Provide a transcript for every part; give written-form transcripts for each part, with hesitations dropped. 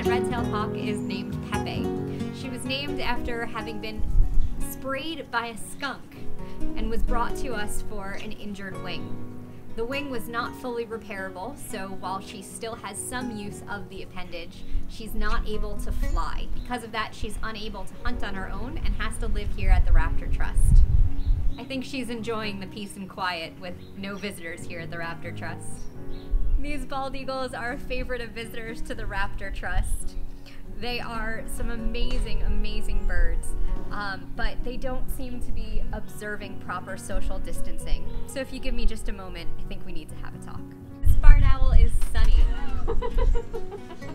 Red-tailed hawk is named Pepe. She was named after having been sprayed by a skunk and was brought to us for an injured wing. The wing was not fully repairable, so while she still has some use of the appendage, she's not able to fly. Because of that, she's unable to hunt on her own and has to live here at the Raptor Trust. I think she's enjoying the peace and quiet with no visitors here at the Raptor Trust. These bald eagles are a favorite of visitors to the Raptor Trust. They are some amazing, amazing birds, but they don't seem to be observing proper social distancing. So if you give me just a moment, I think we need to have a talk. This barred owl is Sonny.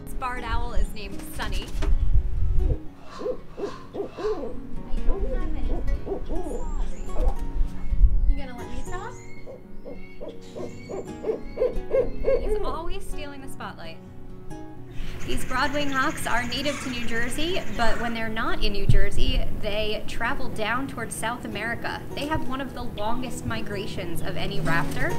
This barred owl is named Sonny. You gonna let me talk? He's always stealing the spotlight. These broad-winged hawks are native to New Jersey, but when they're not in New Jersey, they travel down towards South America. They have one of the longest migrations of any raptor.